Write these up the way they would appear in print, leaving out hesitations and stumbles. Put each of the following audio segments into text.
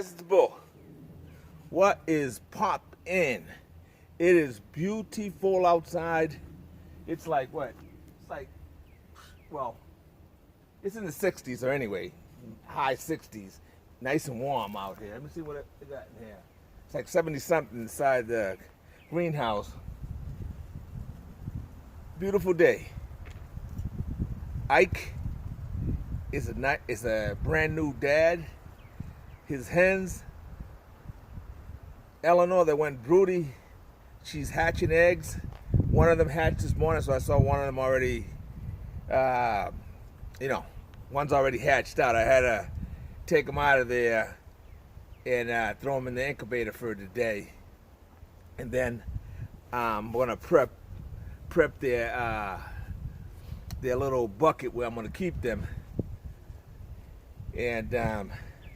guys, it's Bull. What is pop in? It is beautiful outside. It's like what? It's like, well, it's in the 60s or anyway, high 60s. Nice and warm out here. Let me see what they got in here. It's like 70 something inside the greenhouse. Beautiful day. Ike is a brand new dad. His hens, Eleanor, that went broody, she's hatching eggs. One of them hatched this morning, so I saw one of them already, one's already hatched out. I had to take them out of there and throw them in the incubator for the day. And then I'm gonna prep their little bucket where I'm gonna keep them. And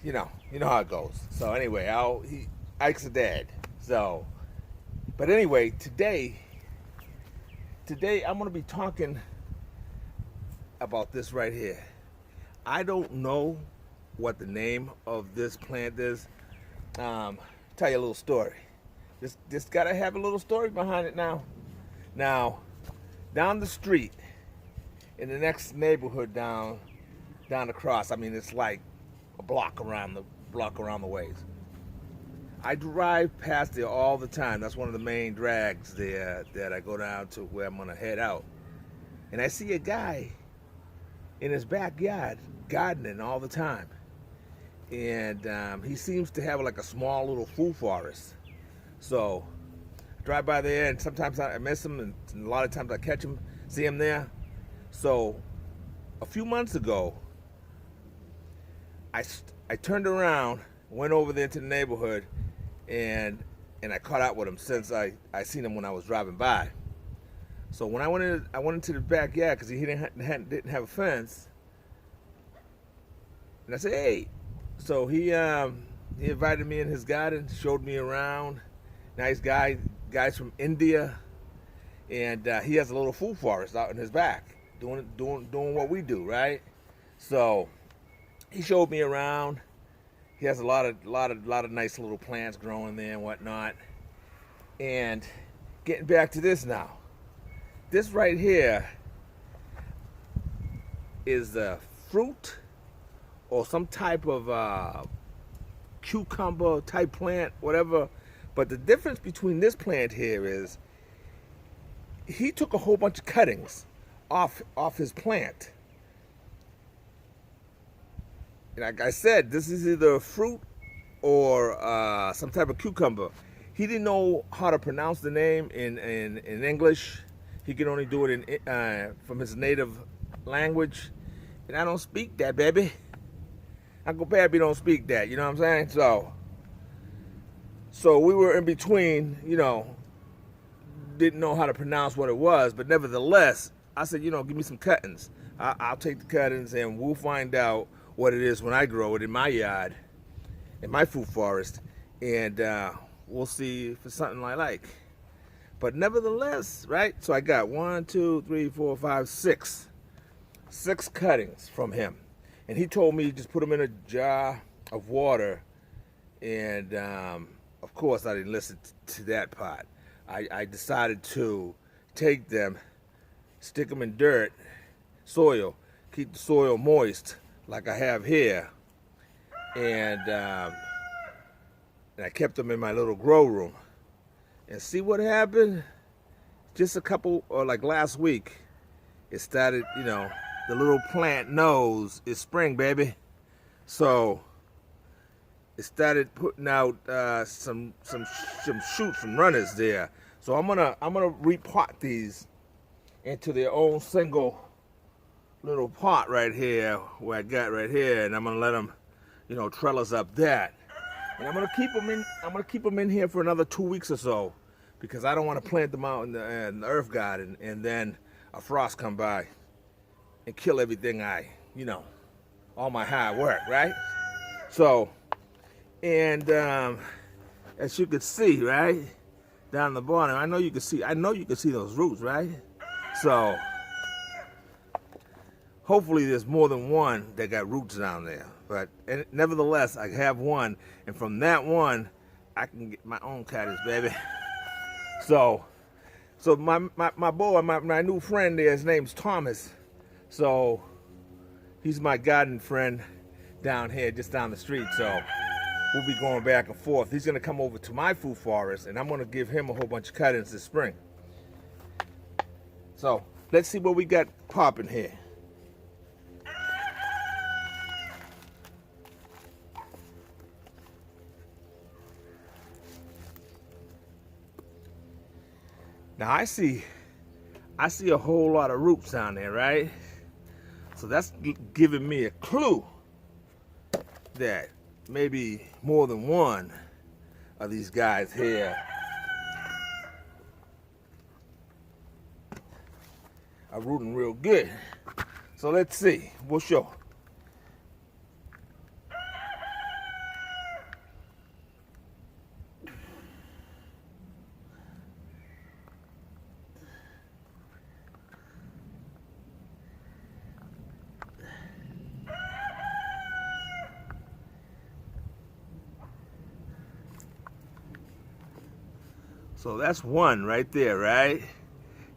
you know how it goes. So anyway, Ike's a dad. So, but anyway, today I'm gonna be talking about this right here. I don't know what the name of this plant is. Tell you a little story. This gotta have a little story behind it now. Now, down the street, in the next neighborhood down across, I mean, it's like a block around the ways. I drive past there all the time. That's one of the main drags there that I go down to where I'm gonna head out. And I see a guy in his backyard gardening all the time. And he seems to have like a small little food forest. So I drive by there, and sometimes I miss him, and a lot of times I catch him, see him there. So a few months ago, I turned around, went over there to the neighborhood, and I caught out with him since I seen him when I was driving by. So when I went into the backyard because he didn't have a fence, and I said, hey. So he invited me in his garden, showed me around. Nice guy, guy's from India, and he has a little food forest out in his back, doing what we do, right? So he showed me around. He has a lot of nice little plants growing there and whatnot. And getting back to this now, this right here is a fruit or some type of cucumber type plant, whatever. But the difference between this plant here is he took a whole bunch of cuttings off his plant. And like I said, this is either a fruit or some type of cucumber. He didn't know how to pronounce the name in English. He could only do it from his native language. And I don't speak that, baby. Uncle Pappy don't speak that, you know what I'm saying? So we were in between, didn't know how to pronounce what it was, but nevertheless, I said, give me some cuttings. I'll take the cuttings and we'll find out what it is when I grow it in my yard, in my food forest, and we'll see if it's something I like. But nevertheless, right? So I got 1, 2, 3, 4, 5, 6 cuttings from him. And he told me just put them in a jar of water. And of course, I didn't listen to that part. I decided to take them, stick them in dirt, soil, keep the soil moist like I have here. And I kept them in my little grow room. And see what happened? Just a couple, or like last week, it started, the little plant knows it's spring, baby. So it started putting out some shoots from runners there. So I'm gonna repot these into their own single little pot right here, where I got right here, and I'm gonna let them, trellis up that. And I'm gonna keep them in here for another 2 weeks or so, because I don't want to plant them out in the earth garden and then a frost come by and kill everything all my hard work, right? So, and as you can see, right, down the bottom, I know you can see those roots, right? So, hopefully there's more than one that got roots down there. But nevertheless, I have one, and from that one, I can get my own cuttings, baby. So my boy, my new friend there, his name's Thomas. So he's my garden friend down here, just down the street. So we'll be going back and forth. He's gonna come over to my food forest, and I'm gonna give him a whole bunch of cuttings this spring. So let's see what we got popping here. Now I see a whole lot of roots down there, right? So that's giving me a clue that maybe more than one of these guys here are rooting real good. So let's see. We'll show. So that's one right there, right?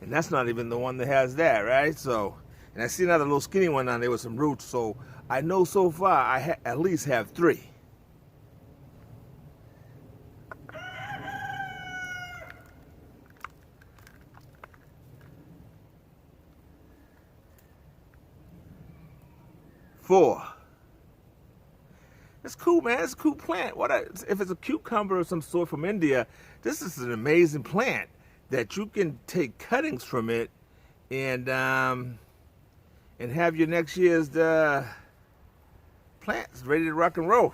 And that's not even the one that has that, right? So, and I see another little skinny one down there with some roots. So I know so far I at least have 3. Four. It's cool, man. It's a cool plant. If it's a cucumber of some sort from India, this is an amazing plant that you can take cuttings from it and have your next year's plants ready to rock and roll.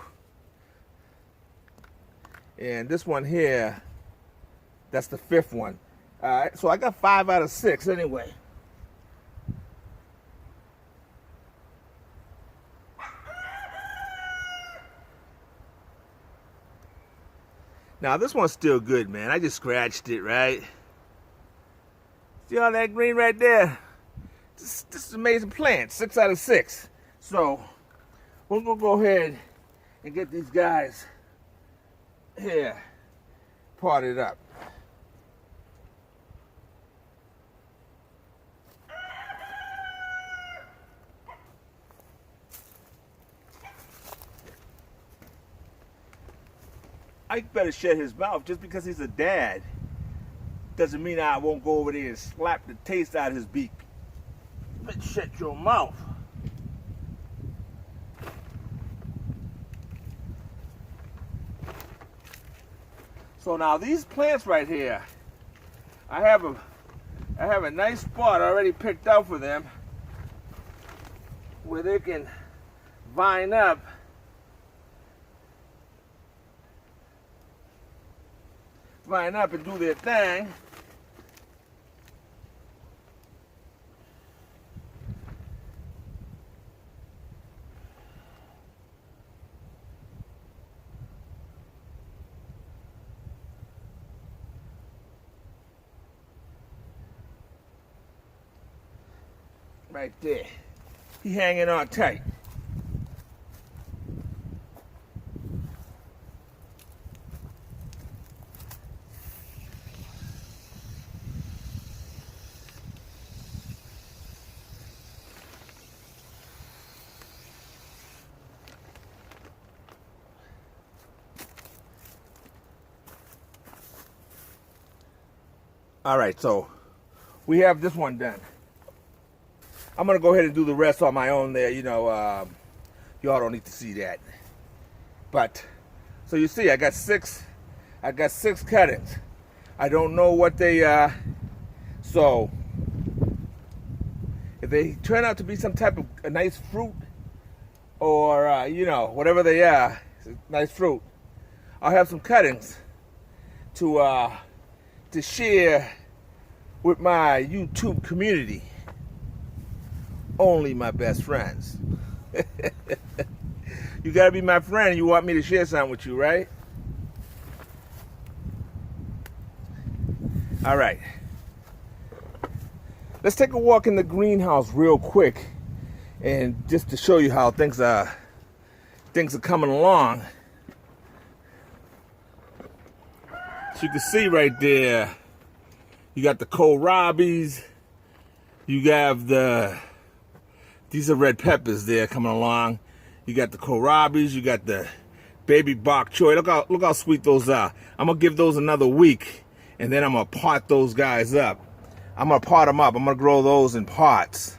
And this one here, that's the 5th one. All right, so I got 5 out of 6 anyway. Now this one's still good, man. I just scratched it, right? See all that green right there? This is an amazing plant, 6 out of 6. So we're gonna go ahead and get these guys here potted up. I better shut his mouth. Just because he's a dad doesn't mean I won't go over there and slap the taste out of his beak. But shut your mouth. So now these plants right here, I have a nice spot already picked out for them where they can vine up and do their thing. Right there. He hanging on tight. All right, so we have this one done. I'm gonna go ahead and do the rest on my own there. You know, y'all don't need to see that. But so you see, I got six cuttings. I don't know what they are. So if they turn out to be some type of a nice fruit, or you know, whatever they are, nice fruit, I'll have some cuttings to share with my YouTube community. Only my best friends. You gotta be my friend and you want me to share something with you, right? All right. Let's take a walk in the greenhouse real quick, and just to show you how things are things are coming along. So you can see right there, you got the kohlrabis, you have these are red peppers there coming along. You got the kohlrabis, you got the baby bok choy. Look how sweet those are. I'm gonna give those another week, and then I'm gonna pot those guys up. I'm gonna pot them up. I'm gonna grow those in pots.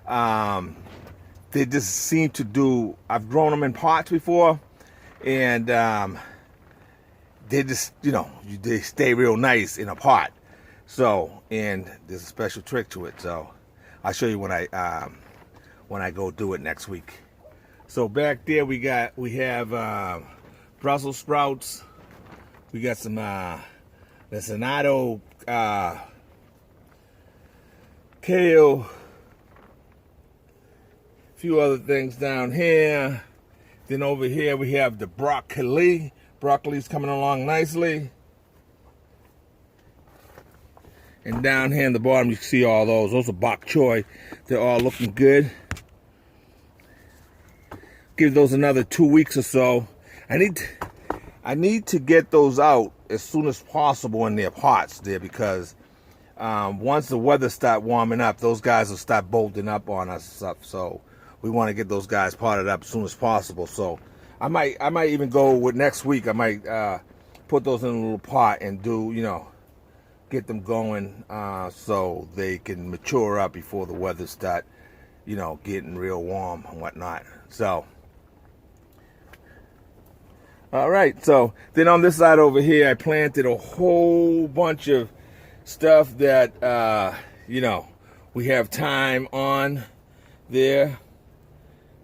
They just seem to do. I've grown them in pots before, and they just, they stay real nice in a pot. So, and there's a special trick to it. So, I'll show you when I go do it next week. So back there we have Brussels sprouts. We got some lacinato, kale, a few other things down here. Then over here we have the broccoli. Broccoli's coming along nicely. And down here in the bottom you can see all those. Those are bok choy. They're all looking good. Give those another 2 weeks or so. I need to get those out as soon as possible in their pots there, because once the weather start warming up, those guys will start bolting up on us and stuff. So we want to get those guys potted up as soon as possible. So I might even go with next week. I might put those in a little pot and do, get them going so they can mature up before the weather start, getting real warm and whatnot. So. All right, so then on this side over here, I planted a whole bunch of stuff that, we have time on there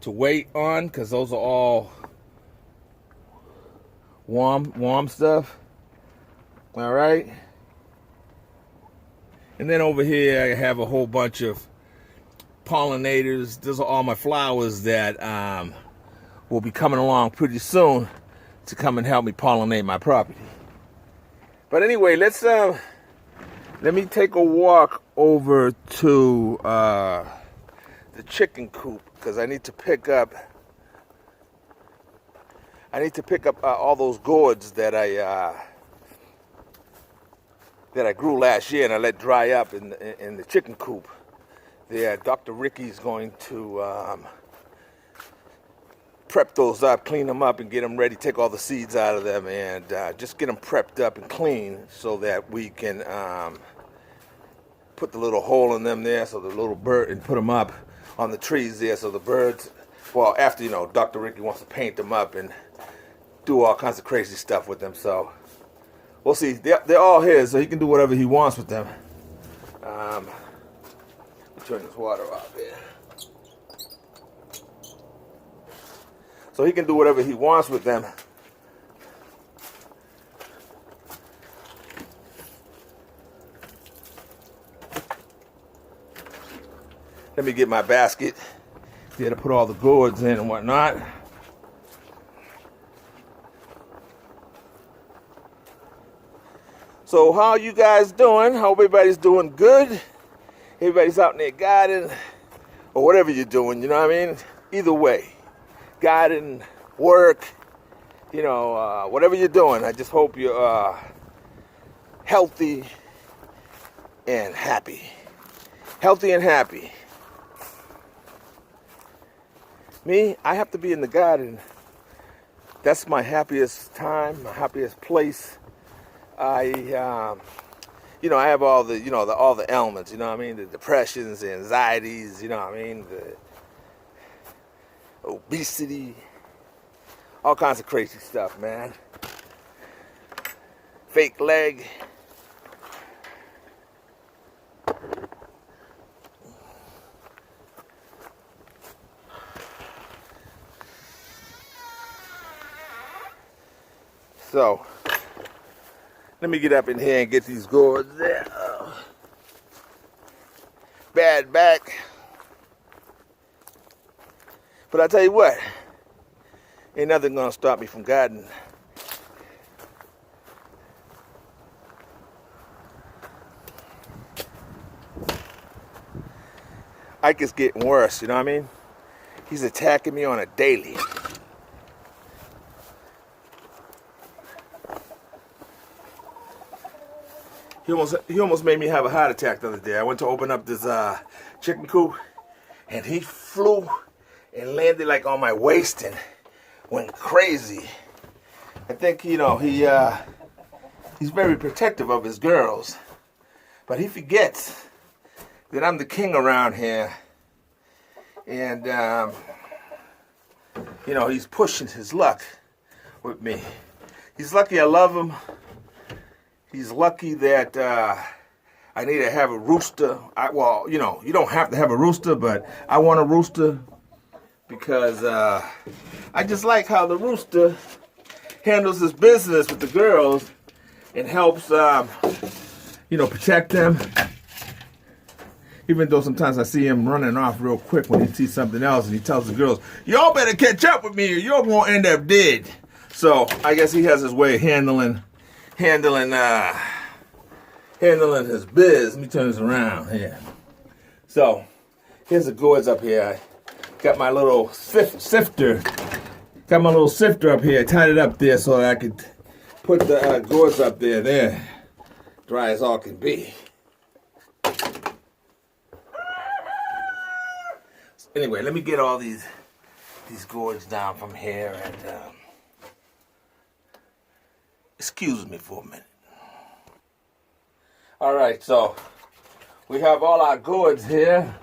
to wait on, because those are all warm stuff. All right. And then over here, I have a whole bunch of pollinators. Those are all my flowers that will be coming along pretty soon to come and help me pollinate my property. But anyway, let me take a walk over to the chicken coop, because I need to pick up all those gourds that I grew last year and I let dry up in the chicken coop. There, Dr. Ricky's going to prep those up, clean them up, and get them ready, take all the seeds out of them, and just get them prepped up and clean so that we can put the little hole in them there so the little bird, and put them up on the trees there so the birds, well, after, Dr. Ricky wants to paint them up and do all kinds of crazy stuff with them. So we'll see. They're all his, so he can do whatever he wants with them. Turn this water off here. So he can do whatever he wants with them. Let me get my basket there to put all the gourds in and whatnot. So how you guys doing? Hope everybody's doing good. Everybody's out in their garden or whatever you're doing, you know what I mean? Either way. Garden, work, whatever you're doing, I just hope you're healthy and happy. Healthy and happy. Me, I have to be in the garden. That's my happiest time, my happiest place. I have all the, all the elements, the depressions, the anxieties, the obesity, all kinds of crazy stuff, man. Fake leg. So, let me get up in here and get these gourds there. Bad back. But I tell you what, ain't nothing gonna stop me from gardening. Ike is getting worse, you know what I mean? He's attacking me on a daily. He almost made me have a heart attack the other day. I went to open up this chicken coop, and he flew and landed like on my waist and went crazy. I think he's very protective of his girls, but he forgets that I'm the king around here, and he's pushing his luck with me. He's lucky I love him. He's lucky that I need to have a rooster. You don't have to have a rooster, but I want a rooster because I just like how the rooster handles his business with the girls and helps, protect them. Even though sometimes I see him running off real quick when he sees something else, and he tells the girls, "Y'all better catch up with me, or you're gonna end up dead." So I guess he has his way of handling his biz. Let me turn this around here. So here's the gourds up here. I got my little sifter. Got my little sifter up here. I tied it up there so that I could put the gourds up there. There, dry as all can be. Anyway, let me get all these gourds down from here, and excuse me for a minute. All right, so we have all our gourds here.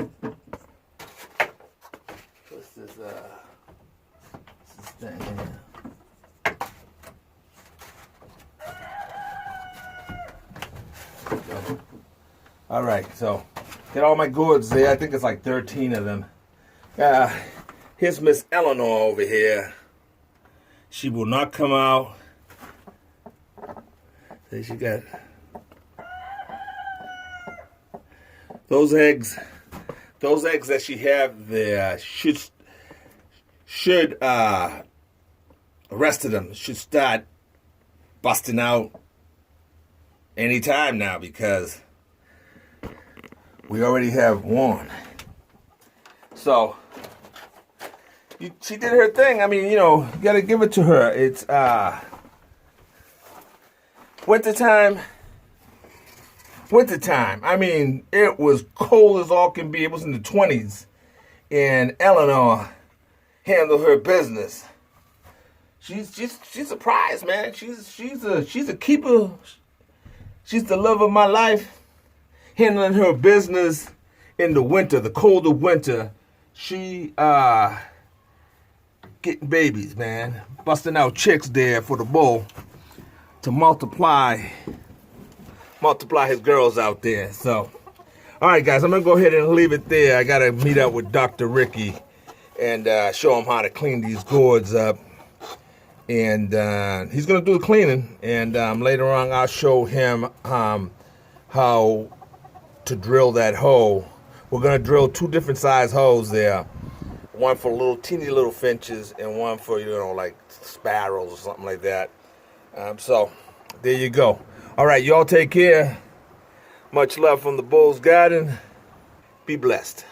What's this thing here? All right, so get all my gourds there. I think it's like 13 of them. Here's Miss Eleanor over here. She will not come out. There she got those eggs. Those eggs that she have there should the rest of them should start busting out anytime now, because we already have one. So she did her thing. I mean, you gotta give it to her. It's wintertime. I mean, it was cold as all can be. It was in the 20s, and Eleanor handled her business. She's surprised, man. She's a keeper. She's the love of my life. Handling her business in the winter, the colder winter. She getting babies, man. Busting out chicks there for the bull to multiply his girls out there. So, all right, guys, I'm going to go ahead and leave it there. I got to meet up with Dr. Ricky and show him how to clean these gourds up. And he's going to do the cleaning. And later on, I'll show him how to drill that hole. We're going to drill 2 different size holes there. One for teeny little finches and one for, like sparrows or something like that. So, there you go. All right, y'all take care. Much love from the Bull's Garden. Be blessed.